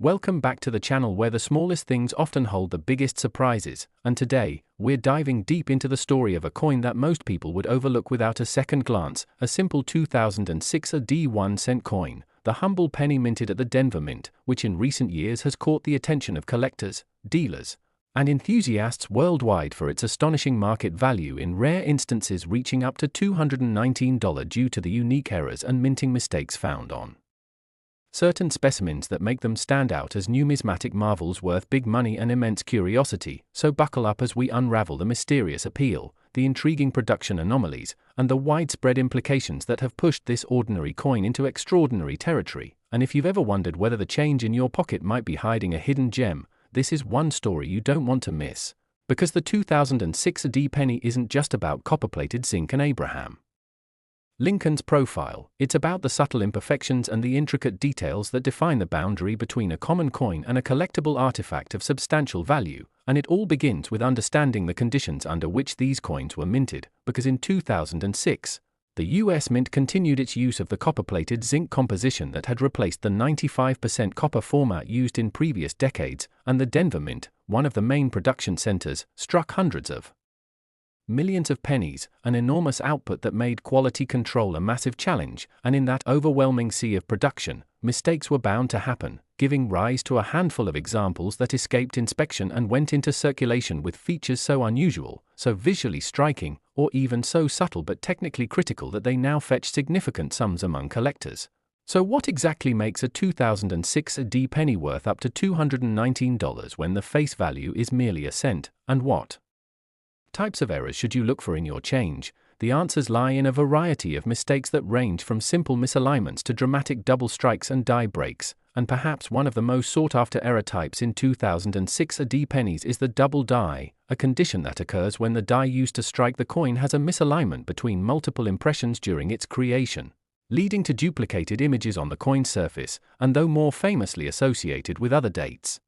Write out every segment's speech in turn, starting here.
Welcome back to the channel where the smallest things often hold the biggest surprises, and today, we're diving deep into the story of a coin that most people would overlook without a second glance, a simple 2006 AD 1-cent coin, the humble penny minted at the Denver Mint, which in recent years has caught the attention of collectors, dealers, and enthusiasts worldwide for its astonishing market value, in rare instances reaching up to $219 due to the unique errors and minting mistakes found on certain specimens that make them stand out as numismatic marvels worth big money and immense curiosity. So buckle up as we unravel the mysterious appeal, the intriguing production anomalies, and the widespread implications that have pushed this ordinary coin into extraordinary territory. And if you've ever wondered whether the change in your pocket might be hiding a hidden gem, this is one story you don't want to miss. Because the 2006 AD penny isn't just about copper-plated zinc and Abraham Lincoln's profile. It's about the subtle imperfections and the intricate details that define the boundary between a common coin and a collectible artifact of substantial value, and it all begins with understanding the conditions under which these coins were minted, because in 2006, the US Mint continued its use of the copper-plated zinc composition that had replaced the 95% copper format used in previous decades, and the Denver Mint, one of the main production centers, struck hundreds of millions of pennies, an enormous output that made quality control a massive challenge, and in that overwhelming sea of production, mistakes were bound to happen, giving rise to a handful of examples that escaped inspection and went into circulation with features so unusual, so visually striking, or even so subtle but technically critical that they now fetch significant sums among collectors. So what exactly makes a 2006 AD penny worth up to $219 when the face value is merely a cent, and what types of errors should you look for in your change? The answers lie in a variety of mistakes that range from simple misalignments to dramatic double strikes and die breaks, and perhaps one of the most sought-after error types in 2006 AD pennies is the double die, a condition that occurs when the die used to strike the coin has a misalignment between multiple impressions during its creation, leading to duplicated images on the coin's surface, and though more famously associated with other dates.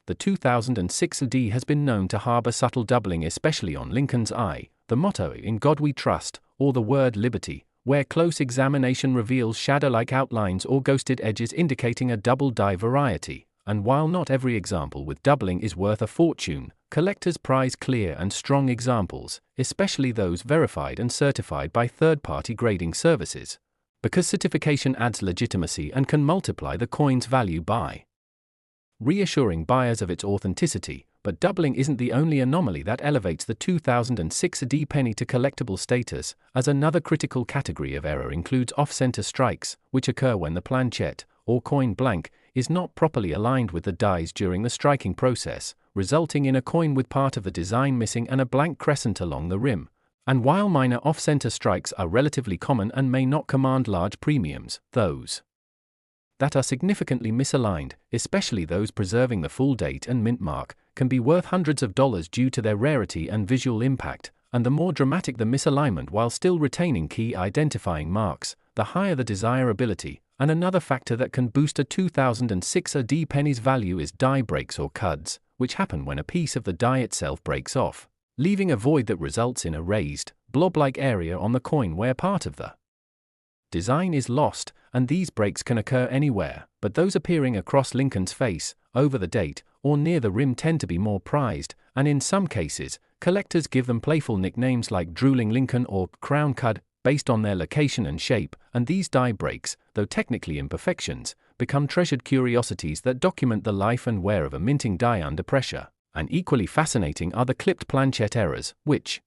The 2006 AD has been known to harbor subtle doubling, especially on Lincoln's eye, the motto "In God We Trust," or the word liberty, where close examination reveals shadow-like outlines or ghosted edges indicating a double die variety. And while not every example with doubling is worth a fortune, collectors prize clear and strong examples, especially those verified and certified by third-party grading services, because certification adds legitimacy and can multiply the coin's value by reassuring buyers of its authenticity. But doubling isn't the only anomaly that elevates the 2006 AD penny to collectible status, as another critical category of error includes off-center strikes, which occur when the planchette, or coin blank, is not properly aligned with the dies during the striking process, resulting in a coin with part of the design missing and a blank crescent along the rim. And while minor off-center strikes are relatively common and may not command large premiums, those that are significantly misaligned, especially those preserving the full date and mint mark, can be worth hundreds of dollars due to their rarity and visual impact, and the more dramatic the misalignment while still retaining key identifying marks, the higher the desirability. And another factor that can boost a 2006 AD penny's value is die breaks or cuds, which happen when a piece of the die itself breaks off, leaving a void that results in a raised, blob-like area on the coin where part of the design is lost, and these breaks can occur anywhere, but those appearing across Lincoln's face, over the date, or near the rim tend to be more prized, and in some cases, collectors give them playful nicknames like Drooling Lincoln or Crown Cud, based on their location and shape. And these die breaks, though technically imperfections, become treasured curiosities that document the life and wear of a minting die under pressure. And equally fascinating are the clipped planchette errors, which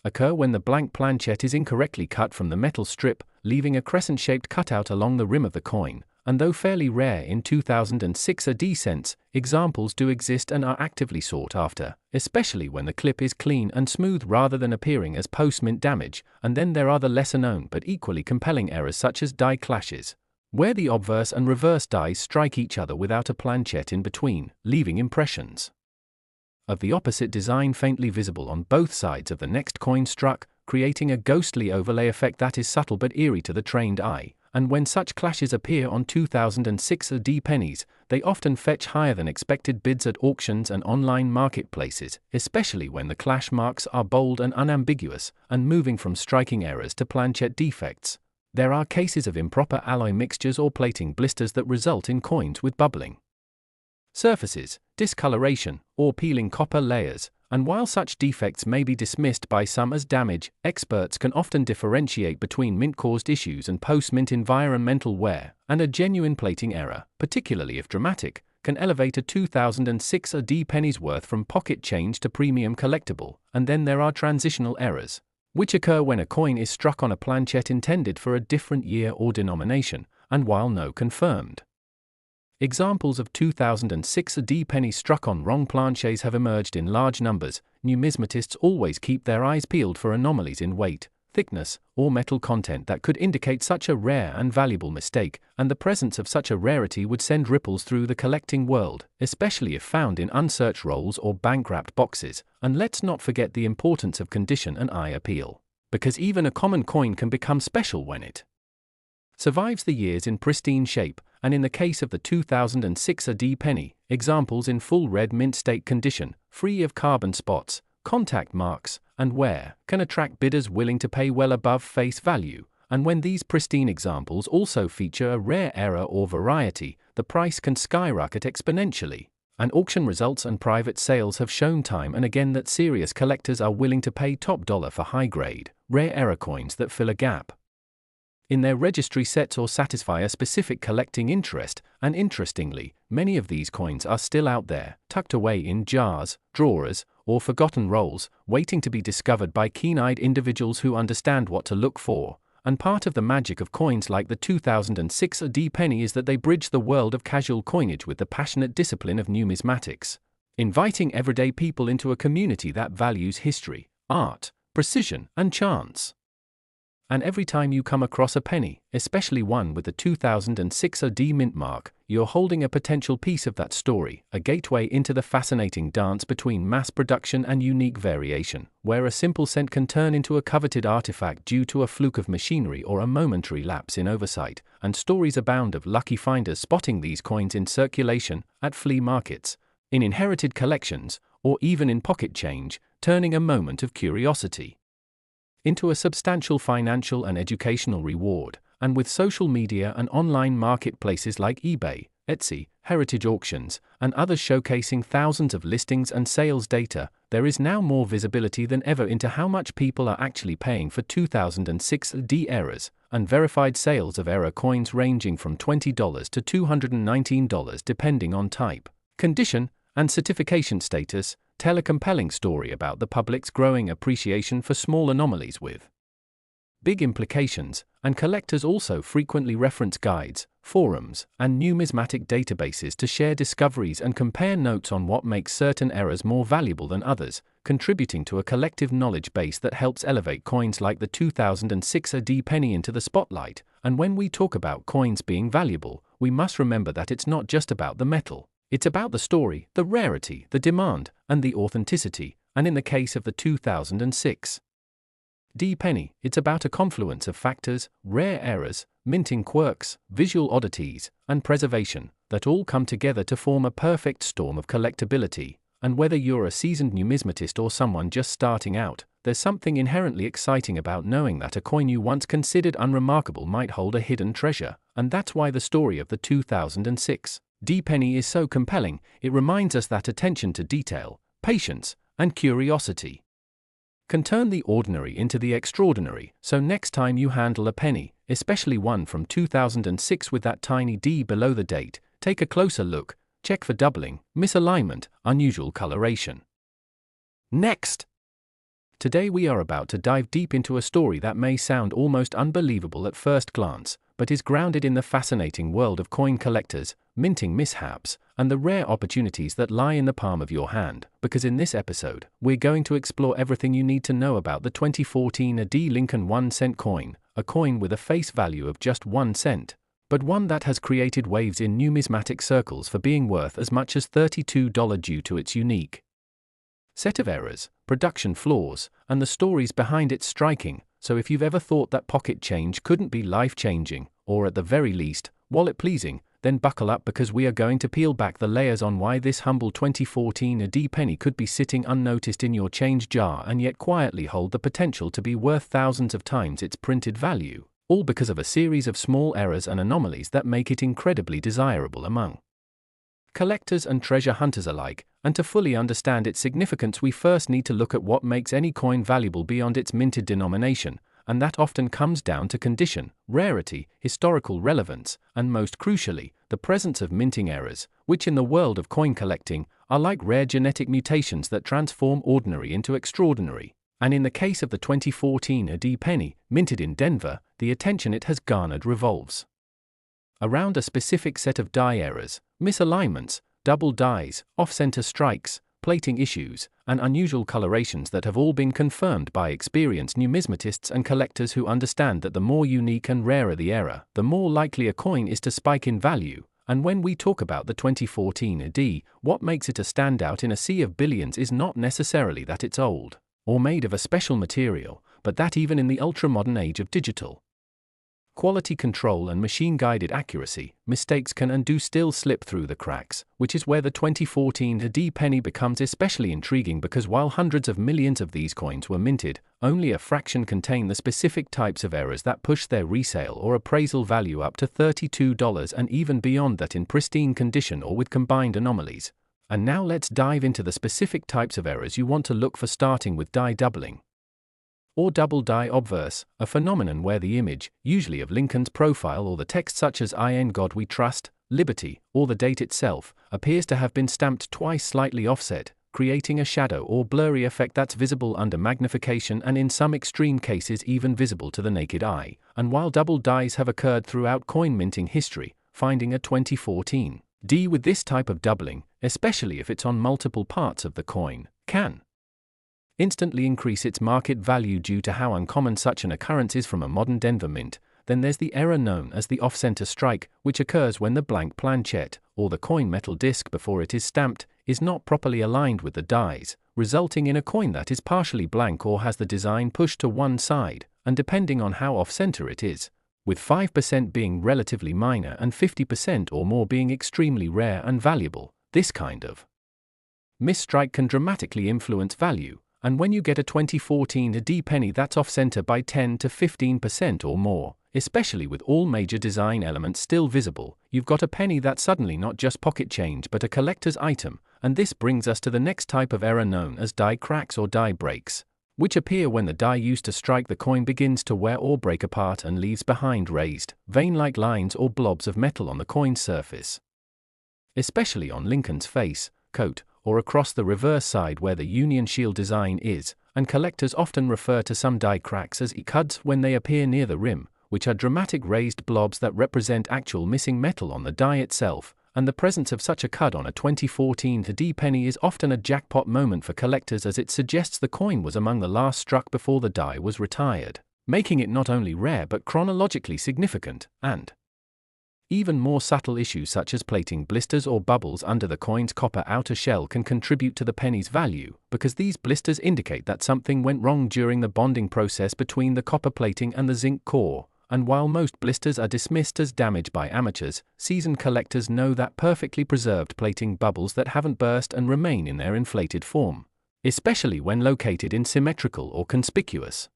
occur when the blank planchette is incorrectly cut from the metal strip, leaving a crescent-shaped cutout along the rim of the coin. And though fairly rare in 2006 AD cents, examples do exist and are actively sought after, especially when the clip is clean and smooth rather than appearing as post-mint damage. And then there are the lesser-known but equally compelling errors such as die clashes, where the obverse and reverse dies strike each other without a planchette in between, leaving impressions of the opposite design faintly visible on both sides of the next coin struck, creating a ghostly overlay effect that is subtle but eerie to the trained eye. And when such clashes appear on 2006 AD pennies, they often fetch higher than expected bids at auctions and online marketplaces, especially when the clash marks are bold and unambiguous, and moving from striking errors to planchette defects. There are cases of improper alloy mixtures or plating blisters that result in coins with bubbling surfaces, discoloration, or peeling copper layers, and while such defects may be dismissed by some as damage, experts can often differentiate between mint-caused issues and post-mint environmental wear, and a genuine plating error, particularly if dramatic, can elevate a 2006 AD penny's worth from pocket change to premium collectible. And then there are transitional errors, which occur when a coin is struck on a planchet intended for a different year or denomination, and while no confirmed examples of 2006 AD pennies struck on wrong planchets have emerged in large numbers, numismatists always keep their eyes peeled for anomalies in weight, thickness, or metal content that could indicate such a rare and valuable mistake, and the presence of such a rarity would send ripples through the collecting world, especially if found in unsearched rolls or bank-wrapped boxes. And let's not forget the importance of condition and eye appeal, because even a common coin can become special when it survives the years in pristine shape, and in the case of the 2006 AD penny, examples in full red mint state condition, free of carbon spots, contact marks, and wear, can attract bidders willing to pay well above face value. And when these pristine examples also feature a rare error or variety, the price can skyrocket exponentially. And auction results and private sales have shown time and again that serious collectors are willing to pay top dollar for high-grade, rare error coins that fill a gap in their registry sets or satisfy a specific collecting interest. And interestingly, many of these coins are still out there, tucked away in jars, drawers, or forgotten rolls, waiting to be discovered by keen-eyed individuals who understand what to look for. And part of the magic of coins like the 2006 AD penny is that they bridge the world of casual coinage with the passionate discipline of numismatics, inviting everyday people into a community that values history, art, precision, and chance. And every time you come across a penny, especially one with the 2006 AD mint mark, you're holding a potential piece of that story, a gateway into the fascinating dance between mass production and unique variation, where a simple cent can turn into a coveted artifact due to a fluke of machinery or a momentary lapse in oversight. And stories abound of lucky finders spotting these coins in circulation, at flea markets, in inherited collections, or even in pocket change, turning a moment of curiosity into a substantial financial and educational reward. And with social media and online marketplaces like eBay, Etsy, heritage auctions, and others showcasing thousands of listings and sales data, there is now more visibility than ever into how much people are actually paying for 2006 AD errors, and verified sales of error coins ranging from $20 to $219 depending on type, condition, and certification status, tell a compelling story about the public's growing appreciation for small anomalies with big implications. And collectors also frequently reference guides, forums, and numismatic databases to share discoveries and compare notes on what makes certain errors more valuable than others, contributing to a collective knowledge base that helps elevate coins like the 2006 AD penny into the spotlight. And when we talk about coins being valuable, we must remember that it's not just about the metal. It's about the story, the rarity, the demand, and the authenticity. And in the case of the 2006 AD penny, it's about a confluence of factors, rare errors, minting quirks, visual oddities, and preservation, that all come together to form a perfect storm of collectability. And whether you're a seasoned numismatist or someone just starting out, there's something inherently exciting about knowing that a coin you once considered unremarkable might hold a hidden treasure. And that's why the story of the 2006 AD penny is so compelling. It reminds us that attention to detail, patience, and curiosity can turn the ordinary into the extraordinary. So next time you handle a penny, especially one from 2006 with that tiny D below the date, take a closer look, check for doubling, misalignment, unusual coloration. Next! Today we are about to dive deep into a story that may sound almost unbelievable at first glance, but is grounded in the fascinating world of coin collectors, minting mishaps, and the rare opportunities that lie in the palm of your hand. Because in this episode, we're going to explore everything you need to know about the 2014 AD Lincoln 1 cent coin, a coin with a face value of just 1 cent, but one that has created waves in numismatic circles for being worth as much as $32 due to its unique set of errors, production flaws, and the stories behind its striking. So if you've ever thought that pocket change couldn't be life-changing, or at the very least, wallet-pleasing, then buckle up, because we are going to peel back the layers on why this humble 2014 AD penny could be sitting unnoticed in your change jar and yet quietly hold the potential to be worth thousands of times its printed value. all because of a series of small errors and anomalies that make it incredibly desirable among collectors and treasure hunters alike. And to fully understand its significance, we first need to look at what makes any coin valuable beyond its minted denomination, and that often comes down to condition, rarity, historical relevance, and most crucially, the presence of minting errors, which in the world of coin collecting are like rare genetic mutations that transform ordinary into extraordinary. And in the case of the 2014 AD penny, minted in Denver, the attention it has garnered revolves around a specific set of die errors, misalignments, double dies, off-center strikes, plating issues, and unusual colorations that have all been confirmed by experienced numismatists and collectors who understand that the more unique and rarer the error, the more likely a coin is to spike in value. And when we talk about the 2014 AD, what makes it a standout in a sea of billions is not necessarily that it's old or made of a special material, but that even in the ultra-modern age of digital quality control and machine-guided accuracy, mistakes can and do still slip through the cracks, which is where the 2014 AD penny becomes especially intriguing, because while hundreds of millions of these coins were minted, only a fraction contain the specific types of errors that push their resale or appraisal value up to $32 and even beyond that in pristine condition or with combined anomalies. And now let's dive into the specific types of errors you want to look for, starting with die doubling or double die obverse, a phenomenon where the image, usually of Lincoln's profile or the text such as "In God We Trust," "Liberty," or the date itself, appears to have been stamped twice slightly offset, creating a shadow or blurry effect that's visible under magnification and in some extreme cases even visible to the naked eye. And while double dies have occurred throughout coin minting history, finding a 2014 D with this type of doubling, especially if it's on multiple parts of the coin, can instantly increase its market value due to how uncommon such an occurrence is from a modern Denver mint. Then there's the error known as the off-center strike, which occurs when the blank planchet, or the coin metal disc before it is stamped, is not properly aligned with the dies, resulting in a coin that is partially blank or has the design pushed to one side, and depending on how off-center it is, with 5% being relatively minor and 50% or more being extremely rare and valuable, this kind of misstrike can dramatically influence value. And when you get a 2014 AD penny that's off-center by 10 to 15% or more, especially with all major design elements still visible, you've got a penny that's suddenly not just pocket change but a collector's item. And this brings us to the next type of error known as die cracks or die breaks, which appear when the die used to strike the coin begins to wear or break apart and leaves behind raised, vein-like lines or blobs of metal on the coin's surface, especially on Lincoln's face, coat, or across the reverse side where the Union Shield design is, and collectors often refer to some die cracks as cuds when they appear near the rim, which are dramatic raised blobs that represent actual missing metal on the die itself. And the presence of such a cud on a 2014 AD penny is often a jackpot moment for collectors, as it suggests the coin was among the last struck before the die was retired, making it not only rare but chronologically significant. And even more subtle issues such as plating blisters or bubbles under the coin's copper outer shell can contribute to the penny's value, because these blisters indicate that something went wrong during the bonding process between the copper plating and the zinc core. And while most blisters are dismissed as damage by amateurs, seasoned collectors know that perfectly preserved plating bubbles that haven't burst and remain in their inflated form, especially when located in symmetrical or conspicuous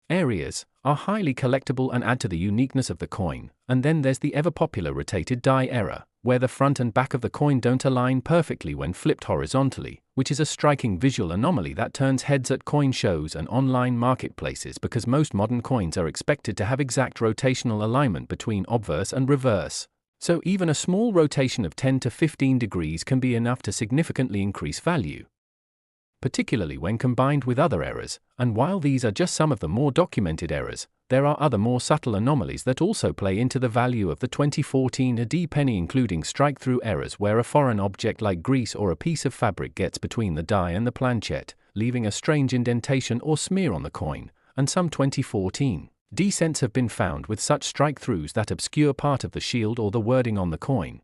areas, are highly collectible and add to the uniqueness of the coin. And then there's the ever-popular rotated die error, where the front and back of the coin don't align perfectly when flipped horizontally, which is a striking visual anomaly that turns heads at coin shows and online marketplaces, because most modern coins are expected to have exact rotational alignment between obverse and reverse. So even a small rotation of 10 to 15 degrees can be enough to significantly increase value, particularly when combined with other errors. And while these are just some of the more documented errors, there are other more subtle anomalies that also play into the value of the 2014 AD penny, including strike-through errors where a foreign object like grease or a piece of fabric gets between the die and the planchet, leaving a strange indentation or smear on the coin. And some 2014 D cents have been found with such strike-throughs that obscure part of the shield or the wording on the coin,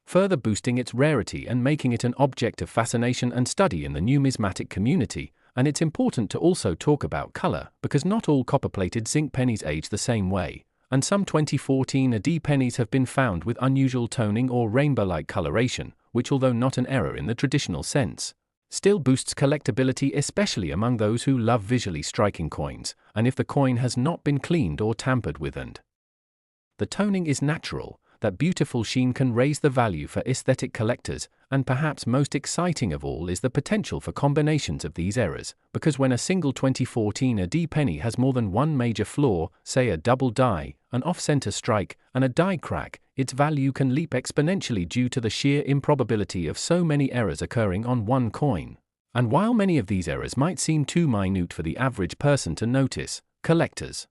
further boosting its rarity and making it an object of fascination and study in the numismatic community. And it's important to also talk about color, because not all copper-plated zinc pennies age the same way, and some 2014 AD pennies have been found with unusual toning or rainbow-like coloration, which, although not an error in the traditional sense, still boosts collectability, especially among those who love visually striking coins, and if the coin has not been cleaned or tampered with and the toning is natural, that beautiful sheen can raise the value for aesthetic collectors, and perhaps most exciting of all is the potential for combinations of these errors, because when a single 2014 AD penny has more than one major flaw, say a double die, an off-center strike, and a die crack, its value can leap exponentially due to the sheer improbability of so many errors occurring on one coin. And while many of these errors might seem too minute for the average person to notice, collectors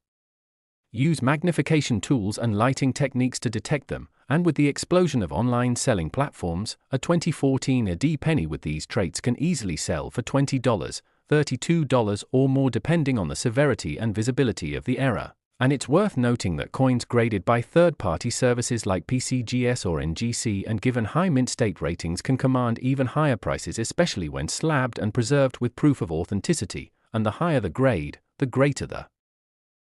use magnification tools and lighting techniques to detect them, and with the explosion of online selling platforms, a 2014 AD penny with these traits can easily sell for $20, $32 or more depending on the severity and visibility of the error. And it's worth noting that coins graded by third-party services like PCGS or NGC and given high mint state ratings can command even higher prices, especially when slabbed and preserved with proof of authenticity, and the higher the grade, the greater the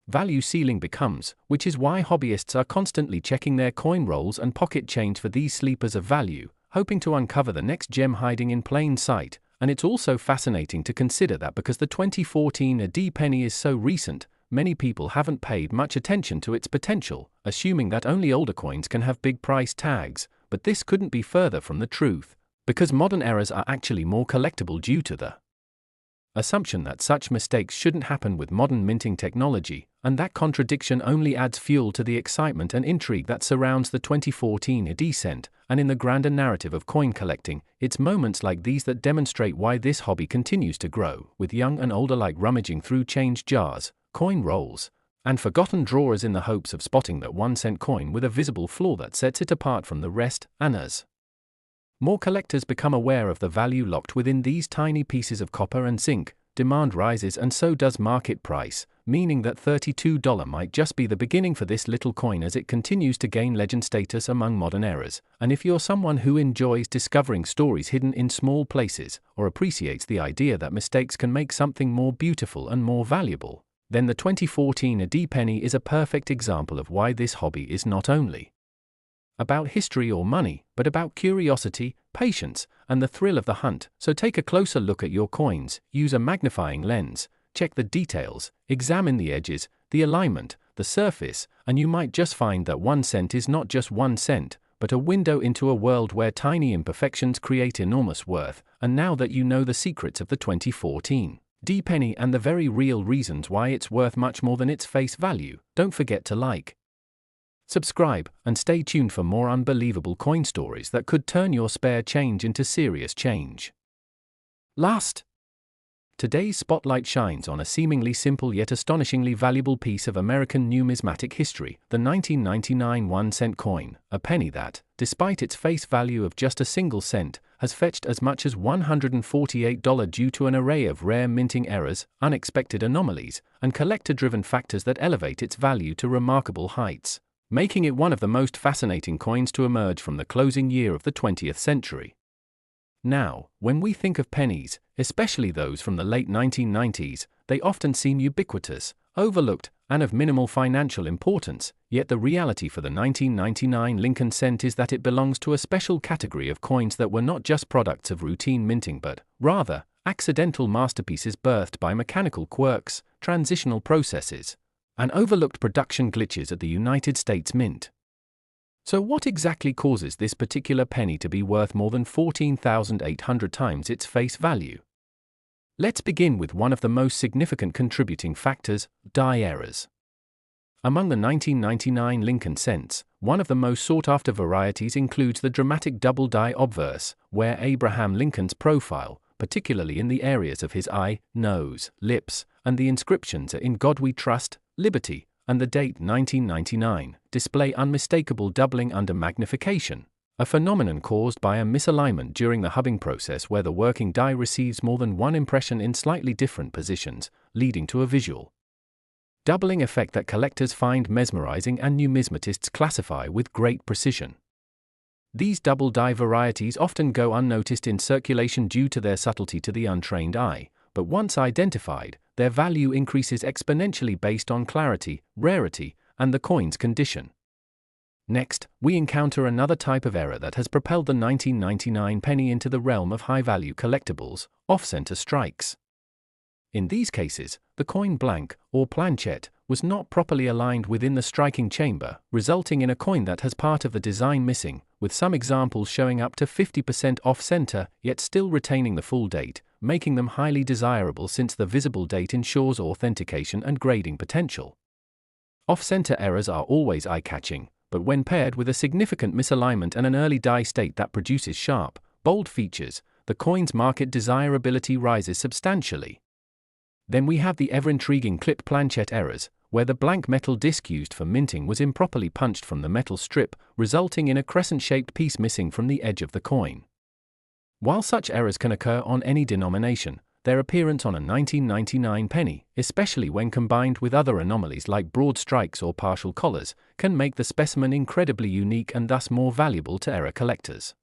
value ceiling becomes, which is why hobbyists are constantly checking their coin rolls and pocket change for these sleepers of value, hoping to uncover the next gem hiding in plain sight. And it's also fascinating to consider that because the 2014 AD penny is so recent, many people haven't paid much attention to its potential, assuming that only older coins can have big price tags, but this couldn't be further from the truth, because modern errors are actually more collectible due to the assumption that such mistakes shouldn't happen with modern minting technology, and that contradiction only adds fuel to the excitement and intrigue that surrounds the 2014 AD cent, and in the grander narrative of coin collecting, it's moments like these that demonstrate why this hobby continues to grow, with young and older alike rummaging through change jars, coin rolls, and forgotten drawers in the hopes of spotting that 1-cent coin with a visible flaw that sets it apart from the rest, and as more collectors become aware of the value locked within these tiny pieces of copper and zinc, demand rises and so does market price, meaning that $32 might just be the beginning for this little coin as it continues to gain legend status among modern errors. And if you're someone who enjoys discovering stories hidden in small places, or appreciates the idea that mistakes can make something more beautiful and more valuable, then the 2014 AD penny is a perfect example of why this hobby is not only about history or money, but about curiosity, patience, and the thrill of the hunt. So take a closer look at your coins, use a magnifying lens, check the details, examine the edges, the alignment, the surface, and you might just find that 1 cent is not just 1 cent, but a window into a world where tiny imperfections create enormous worth. And now that you know the secrets of the 2014 AD penny and the very real reasons why it's worth much more than its face value, don't forget to like, subscribe, and stay tuned for more unbelievable coin stories that could turn your spare change into serious change. Today's spotlight shines on a seemingly simple yet astonishingly valuable piece of American numismatic history, the 1999 1-cent coin, a penny that, despite its face value of just a single cent, has fetched as much as $148 due to an array of rare minting errors, unexpected anomalies, and collector-driven factors that elevate its value to remarkable heights, making it one of the most fascinating coins to emerge from the closing year of the 20th century. Now, when we think of pennies, especially those from the late 1990s, they often seem ubiquitous, overlooked, and of minimal financial importance, yet the reality for the 1999 Lincoln cent is that it belongs to a special category of coins that were not just products of routine minting but, rather, accidental masterpieces birthed by mechanical quirks, transitional processes, and overlooked production glitches at the United States Mint. So what exactly causes this particular penny to be worth more than 14,800 times its face value? Let's begin with one of the most significant contributing factors, die errors. Among the 1999 Lincoln cents, one of the most sought-after varieties includes the dramatic double die obverse, where Abraham Lincoln's profile, particularly in the areas of his eye, nose, lips, and the inscriptions are "In God We Trust," "Liberty," and the date 1999, display unmistakable doubling under magnification, a phenomenon caused by a misalignment during the hubbing process where the working die receives more than one impression in slightly different positions, leading to a visual doubling effect that collectors find mesmerizing and numismatists classify with great precision. These double die varieties often go unnoticed in circulation due to their subtlety to the untrained eye, but once identified, their value increases exponentially based on clarity, rarity, and the coin's condition. Next, we encounter another type of error that has propelled the 1999 penny into the realm of high-value collectibles: off-center strikes. In these cases, the coin blank, or planchette, was not properly aligned within the striking chamber, resulting in a coin that has part of the design missing, with some examples showing up to 50% off-center, yet still retaining the full date, making them highly desirable since the visible date ensures authentication and grading potential. Off-center errors are always eye-catching, but when paired with a significant misalignment and an early die state that produces sharp, bold features, the coin's market desirability rises substantially. Then we have the ever-intriguing clip planchette errors, where the blank metal disc used for minting was improperly punched from the metal strip, resulting in a crescent-shaped piece missing from the edge of the coin. While such errors can occur on any denomination, their appearance on a 1999 penny, especially when combined with other anomalies like broad strikes or partial collars, can make the specimen incredibly unique and thus more valuable to error collectors.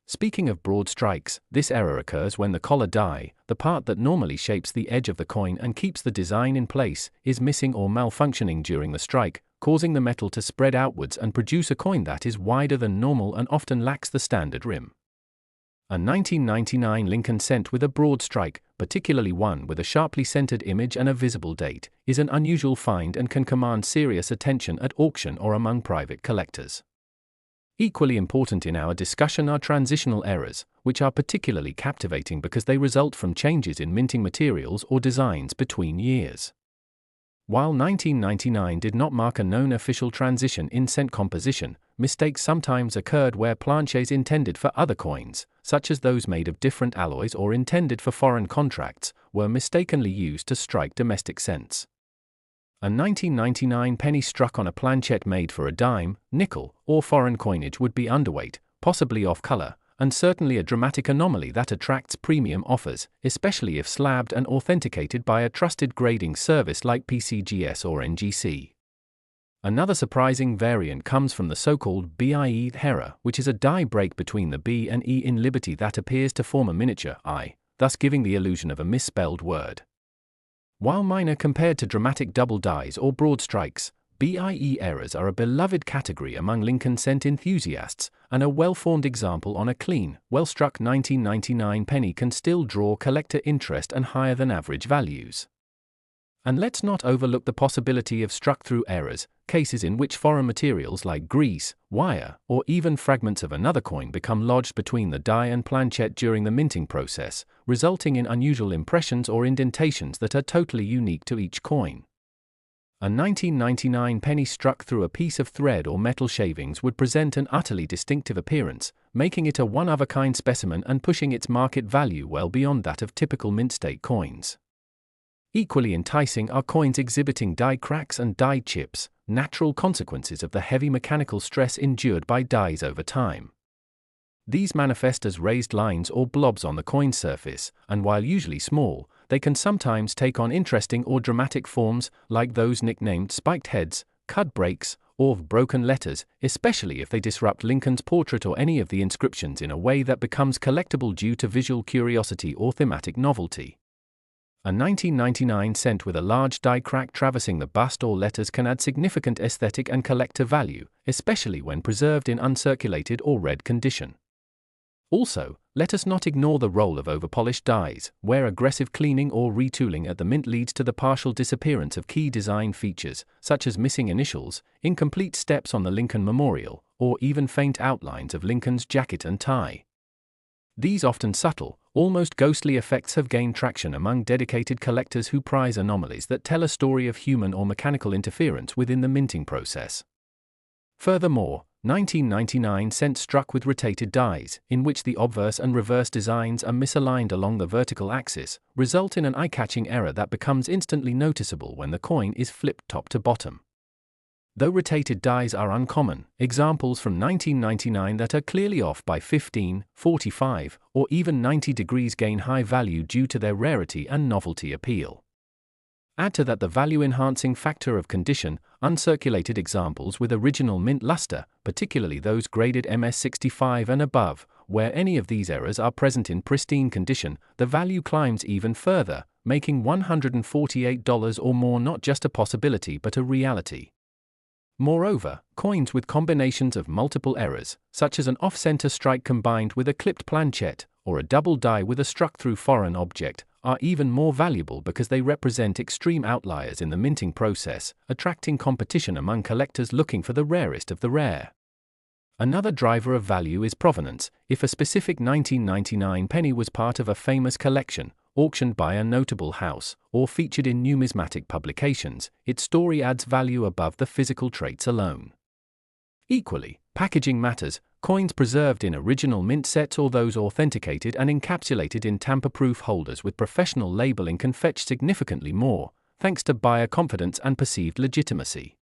Speaking of broad strikes, this error occurs when the collar die, the part that normally shapes the edge of the coin and keeps the design in place, is missing or malfunctioning during the strike, causing the metal to spread outwards and produce a coin that is wider than normal and often lacks the standard rim. A 1999 Lincoln cent with a broad strike, particularly one with a sharply centered image and a visible date, is an unusual find and can command serious attention at auction or among private collectors. Equally important in our discussion are transitional errors, which are particularly captivating because they result from changes in minting materials or designs between years. While 1999 did not mark a known official transition in cent composition, mistakes sometimes occurred where planchets intended for other coins, such as those made of different alloys or intended for foreign contracts, were mistakenly used to strike domestic cents. A 1999 penny struck on a planchette made for a dime, nickel, or foreign coinage would be underweight, possibly off-color, and certainly a dramatic anomaly that attracts premium offers, especially if slabbed and authenticated by a trusted grading service like PCGS or NGC. Another surprising variant comes from the so-called BIE error, which is a die break between the B and E in Liberty that appears to form a miniature I, thus giving the illusion of a misspelled word. While minor compared to dramatic double dies or broad strikes, BIE errors are a beloved category among Lincoln cent enthusiasts, and a well-formed example on a clean, well-struck 1999 penny can still draw collector interest and higher than average values. And let's not overlook the possibility of struck-through errors, cases in which foreign materials like grease, wire, or even fragments of another coin become lodged between the die and planchette during the minting process, resulting in unusual impressions or indentations that are totally unique to each coin. A 1999 penny struck through a piece of thread or metal shavings would present an utterly distinctive appearance, making it a one-of-a-kind specimen and pushing its market value well beyond that of typical mint-state coins. Equally enticing are coins exhibiting die cracks and die chips, natural consequences of the heavy mechanical stress endured by dies over time. These manifest as raised lines or blobs on the coin surface, and while usually small, they can sometimes take on interesting or dramatic forms, like those nicknamed spiked heads, cut breaks, or broken letters, especially if they disrupt Lincoln's portrait or any of the inscriptions in a way that becomes collectible due to visual curiosity or thematic novelty. A 1999 cent with a large die crack traversing the bust or letters can add significant aesthetic and collector value, especially when preserved in uncirculated or red condition. Also, let us not ignore the role of overpolished dies, where aggressive cleaning or retooling at the mint leads to the partial disappearance of key design features, such as missing initials, incomplete steps on the Lincoln Memorial, or even faint outlines of Lincoln's jacket and tie. These often subtle, almost ghostly effects have gained traction among dedicated collectors who prize anomalies that tell a story of human or mechanical interference within the minting process. Furthermore, 1999 cent struck with rotated dies, in which the obverse and reverse designs are misaligned along the vertical axis, result in an eye-catching error that becomes instantly noticeable when the coin is flipped top to bottom. Though rotated dies are uncommon, examples from 1999 that are clearly off by 15, 45, or even 90 degrees gain high value due to their rarity and novelty appeal. Add to that the value-enhancing factor of condition, uncirculated examples with original mint luster, particularly those graded MS65 and above, where any of these errors are present in pristine condition, the value climbs even further, making $148 or more not just a possibility but a reality. Moreover, coins with combinations of multiple errors, such as an off-center strike combined with a clipped planchette, or a double die with a struck-through foreign object, are even more valuable because they represent extreme outliers in the minting process, attracting competition among collectors looking for the rarest of the rare. Another driver of value is provenance. If a specific 1999 penny was part of a famous collection, auctioned by a notable house, or featured in numismatic publications, its story adds value above the physical traits alone. Equally, packaging matters. Coins preserved in original mint sets or those authenticated and encapsulated in tamper-proof holders with professional labeling can fetch significantly more, thanks to buyer confidence and perceived legitimacy.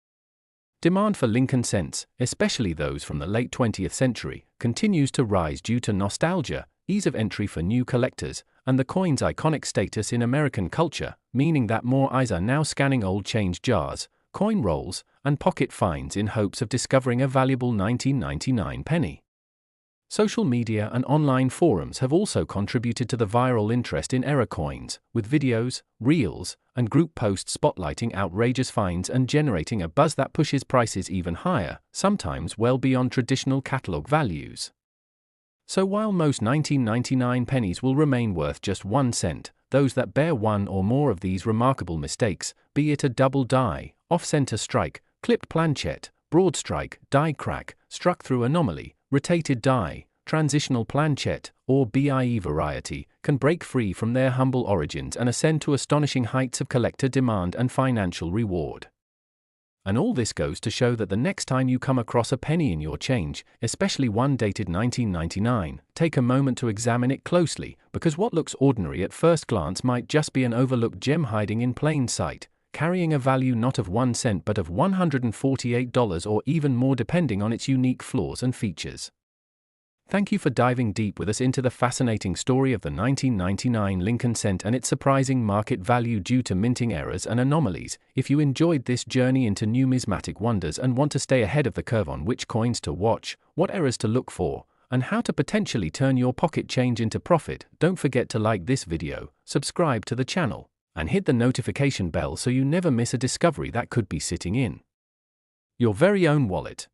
Demand for Lincoln cents, especially those from the late 20th century, continues to rise due to nostalgia, ease of entry for new collectors, and the coin's iconic status in American culture, meaning that more eyes are now scanning old change jars, coin rolls, and pocket finds in hopes of discovering a valuable 1999 penny. Social media and online forums have also contributed to the viral interest in error coins, with videos, reels, and group posts spotlighting outrageous finds and generating a buzz that pushes prices even higher, sometimes well beyond traditional catalog values. So while most 1999 pennies will remain worth just 1 cent, those that bear one or more of these remarkable mistakes, be it a double die, off-center strike, clipped planchette, broad strike, die crack, struck-through anomaly, rotated die, transitional planchette, or BIE variety, can break free from their humble origins and ascend to astonishing heights of collector demand and financial reward. And all this goes to show that the next time you come across a penny in your change, especially one dated 1999, take a moment to examine it closely, because what looks ordinary at first glance might just be an overlooked gem hiding in plain sight, carrying a value not of 1 cent but of $148 or even more depending on its unique flaws and features. Thank you for diving deep with us into the fascinating story of the 1999 Lincoln cent and its surprising market value due to minting errors and anomalies. If you enjoyed this journey into numismatic wonders and want to stay ahead of the curve on which coins to watch, what errors to look for, and how to potentially turn your pocket change into profit, don't forget to like this video, subscribe to the channel, and hit the notification bell so you never miss a discovery that could be sitting in your very own wallet.